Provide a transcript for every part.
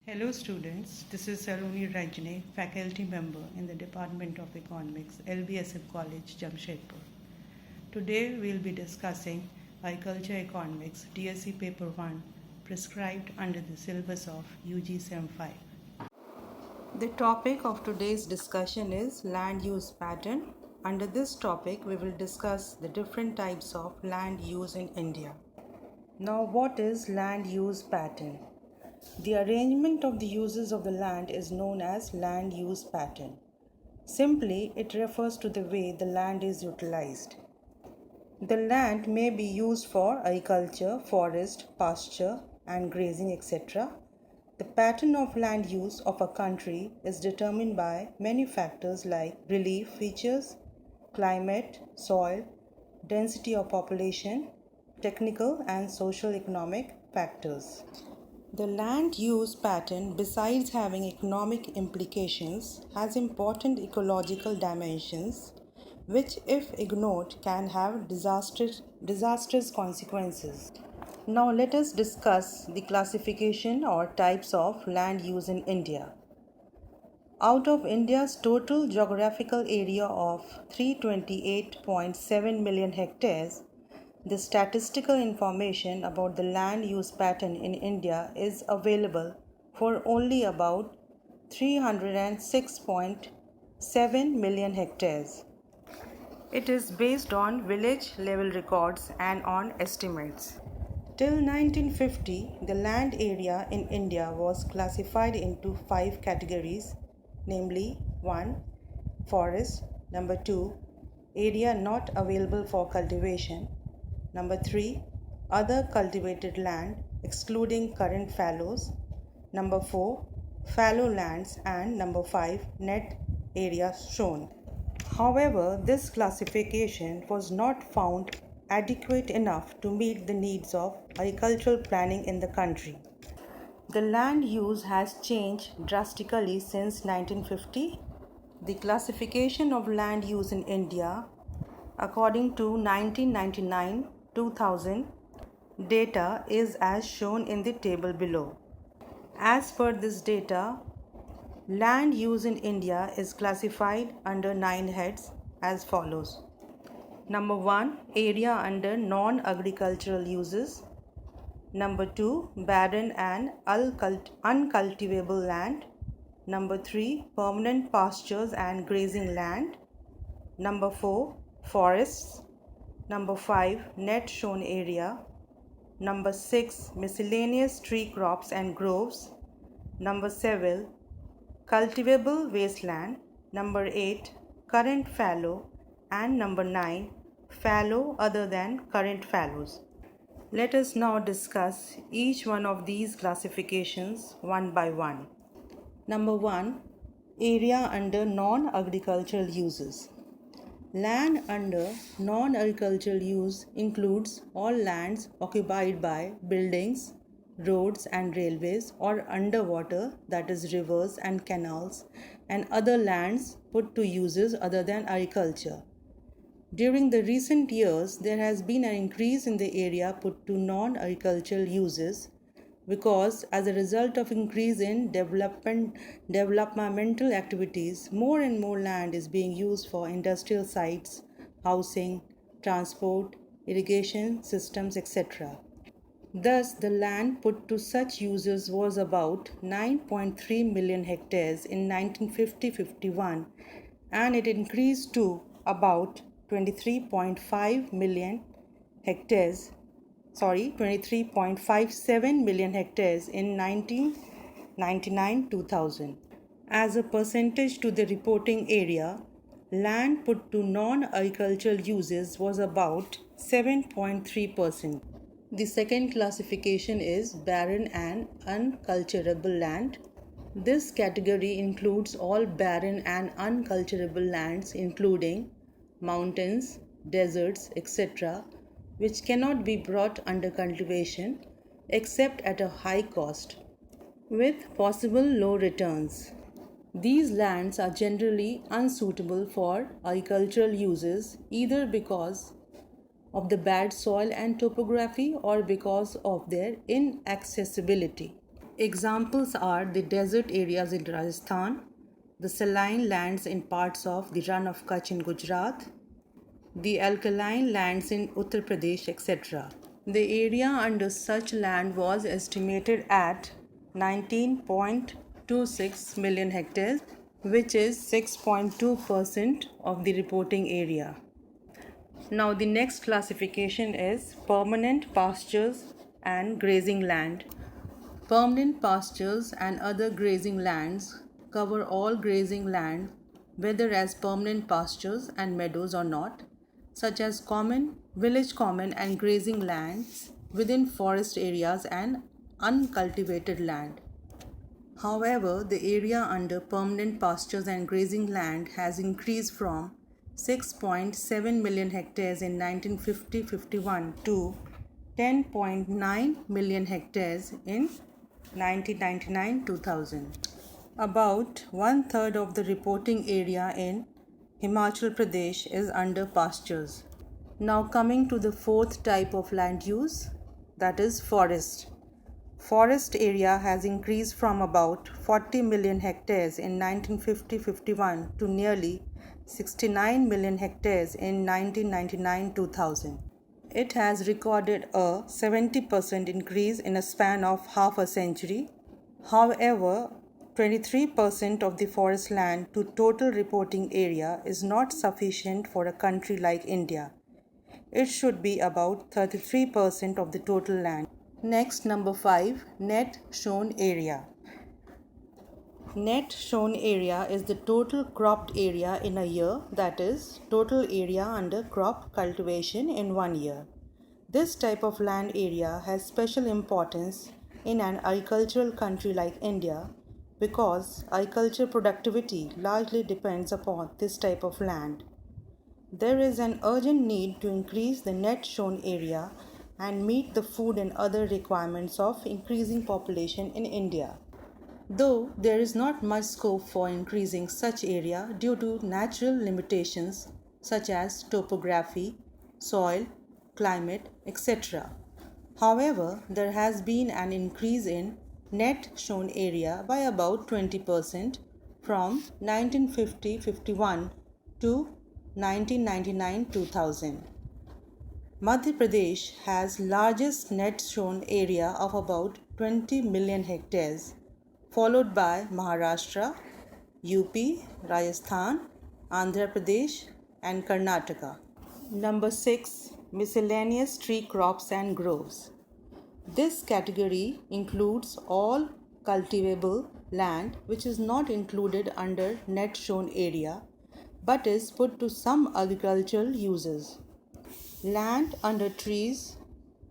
Hello students, this is Saloni Rajne, faculty member in the Department of Economics, LBSF College, Jamshedpur. Today we will be discussing Agriculture Economics, DSE Paper 1, prescribed under the syllabus of UG SEM 5. The topic of today's discussion is land use pattern. Under this topic, we will discuss the different types of land use in India. Now, what is land use pattern? The arrangement of the uses of the land is known as land use pattern. Simply, it refers to the way the land is utilized. The land may be used for agriculture, forest, pasture, and grazing, etc. The pattern of land use of a country is determined by many factors like relief features, climate, soil, density of population, technical and social economic factors. The land use pattern, besides having economic implications, has important ecological dimensions which, if ignored, can have disastrous consequences. Now let us discuss the classification or types of land use in India. Out of India's total geographical area of 328.7 million hectares, the statistical information about the land use pattern in India is available for only about 306.7 million hectares. It is based on village level records and on estimates. Till 1950, the land area in India was classified into 5 categories, namely 1. Forest, number 2. Area not available for cultivation, number 3. Other cultivated land excluding current fallows, number 4. Fallow lands, and number 5. Net area shown. However, this classification was not found adequate enough to meet the needs of agricultural planning in the country. The land use has changed drastically since 1950. The classification of land use in India, according to 1999-2000 data, is as shown in the table below. As per this data, land use in India is classified under 9 heads as follows. Number 1, area under non-agricultural uses. Number 2, barren and uncultivable land. Number 3, permanent pastures and grazing land. Number 4, forests. Number 5, net shown area. Number 6, miscellaneous tree crops and groves. Number 7, cultivable wasteland. Number 8, current fallow. And number 9, fallow other than current fallows. Let us now discuss each one of these classifications one by one. Number 1, area under non-agricultural uses. Land under non-agricultural use includes all lands occupied by buildings, roads and railways, or underwater, that is rivers and canals, and other lands put to uses other than agriculture. During the recent years, there has been an increase in the area put to non-agricultural uses because, as a result of increase in developmental activities, more and more land is being used for industrial sites, housing, transport, irrigation systems, etc. Thus, the land put to such uses was about 9.3 million hectares in 1950-51, and it increased to about 23.57 million hectares in 1999-2000. As a percentage to the reporting area, land put to non-agricultural uses was about 7.3%. The second classification is barren and unculturable land. This category includes all barren and unculturable lands, including mountains, deserts, etc., which cannot be brought under cultivation except at a high cost, with possible low returns. These lands are generally unsuitable for agricultural uses either because of the bad soil and topography or because of their inaccessibility. Examples are the desert areas in Rajasthan, the saline lands in parts of the Rann of Kutch in Gujarat, the alkaline lands in Uttar Pradesh, etc. The area under such land was estimated at 19.26 million hectares, which is 6.2% of the reporting area. Now, the next classification is permanent pastures and grazing land. Permanent pastures and other grazing lands cover all grazing land, whether as permanent pastures and meadows or not, such as common, village common and grazing lands within forest areas and uncultivated land. However, the area under permanent pastures and grazing land has increased from 6.7 million hectares in 1950-51 to 10.9 million hectares in 1999-2000. About one-third of the reporting area in Himachal Pradesh is under pastures. Now coming to the fourth type of land use, that is forest. Forest area has increased from about 40 million hectares in 1950-51 to nearly 69 million hectares in 1999-2000. It has recorded a 70% increase in a span of half a century. However, 23% of the forest land to total reporting area is not sufficient for a country like India. It should be about 33% of the total land. Next, number 5, net sown area. Net sown area is the total cropped area in a year, that is, total area under crop cultivation in 1 year. This type of land area has special importance in an agricultural country like India because agriculture productivity largely depends upon this type of land. There is an urgent need to increase the net sown area and meet the food and other requirements of increasing population in India. Though there is not much scope for increasing such area due to natural limitations such as topography, soil, climate, etc. However, there has been an increase in net sown area by about 20% from 1950-51 to 1999-2000. Madhya Pradesh has largest net sown area of about 20 million hectares, followed by Maharashtra, UP, Rajasthan, Andhra Pradesh and Karnataka. Number 6. Miscellaneous tree crops and groves. This category includes all cultivable land which is not included under net sown area but is put to some agricultural uses. Land under trees,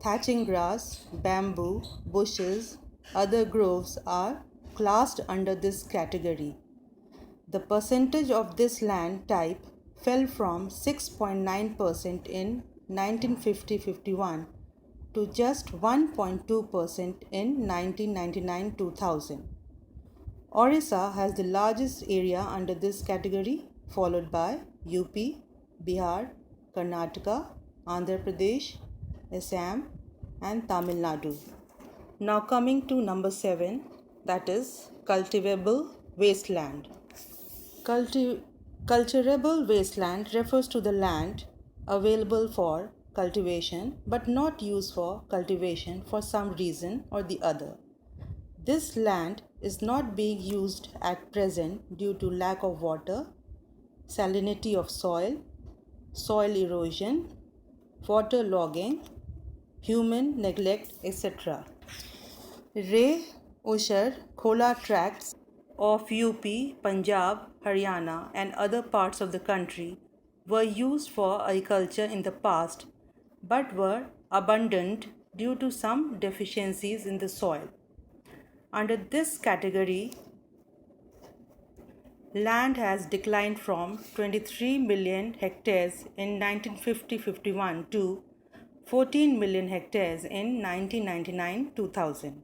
thatching grass, bamboo, bushes, other groves are classed under this category. The percentage of this land type fell from 6.9% in 1950-51 to just 1.2% in 1999-2000. Orissa has the largest area under this category, followed by UP, Bihar, Karnataka, Andhra Pradesh, Assam and Tamil Nadu. Now coming to number 7, that is cultivable wasteland. Cultivable wasteland refers to the land available for cultivation but not used for cultivation for some reason or the other. This land is not being used at present due to lack of water, salinity of soil, soil erosion, water logging, human neglect, etc. Ray Usher Khola tracts of UP, Punjab, Haryana and other parts of the country were used for agriculture in the past but were abandoned due to some deficiencies in the soil. Under this category, land has declined from 23 million hectares in 1950-51 to 14 million hectares in 1999-2000.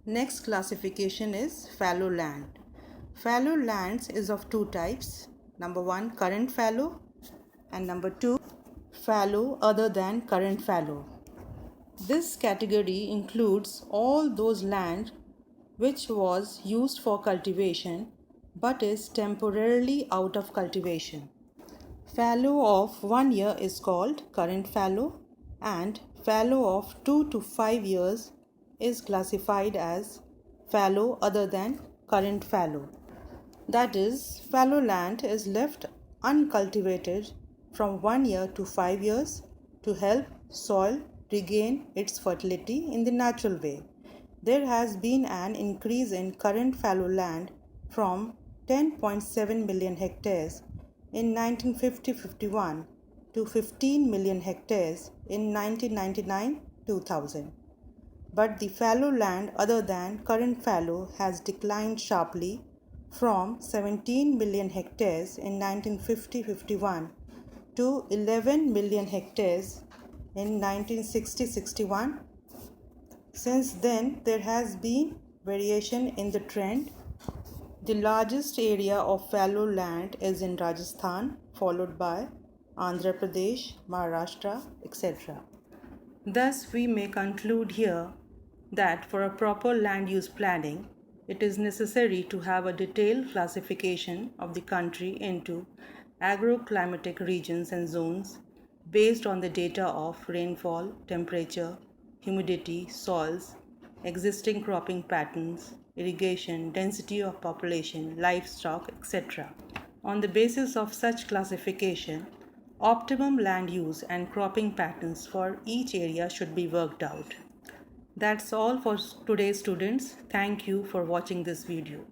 Next classification is fallow land. Fallow lands is of two types. Number 1, current fallow, and number 2, fallow other than current fallow. This category includes all those land which was used for cultivation but is temporarily out of cultivation. Fallow of 1 year is called current fallow, and fallow of 2 to 5 years is classified as fallow other than current fallow. That is, fallow land is left uncultivated from 1 year to 5 years to help soil regain its fertility in the natural way. There has been an increase in current fallow land from 10.7 million hectares in 1950-51 to 15 million hectares in 1999-2000. But the fallow land other than current fallow has declined sharply from 17 million hectares in 1950-51 to 11 million hectares in 1960-61. Since then, there has been variation in the trend. The largest area of fallow land is in Rajasthan, followed by Andhra Pradesh, Maharashtra, etc. Thus, we may conclude here that for a proper land use planning, it is necessary to have a detailed classification of the country into agroclimatic regions and zones based on the data of rainfall, temperature, humidity, soils, existing cropping patterns, irrigation, density of population, livestock, etc. On the basis of such classification, optimum land use and cropping patterns for each area should be worked out. That's all for today, students. Thank you for watching this video.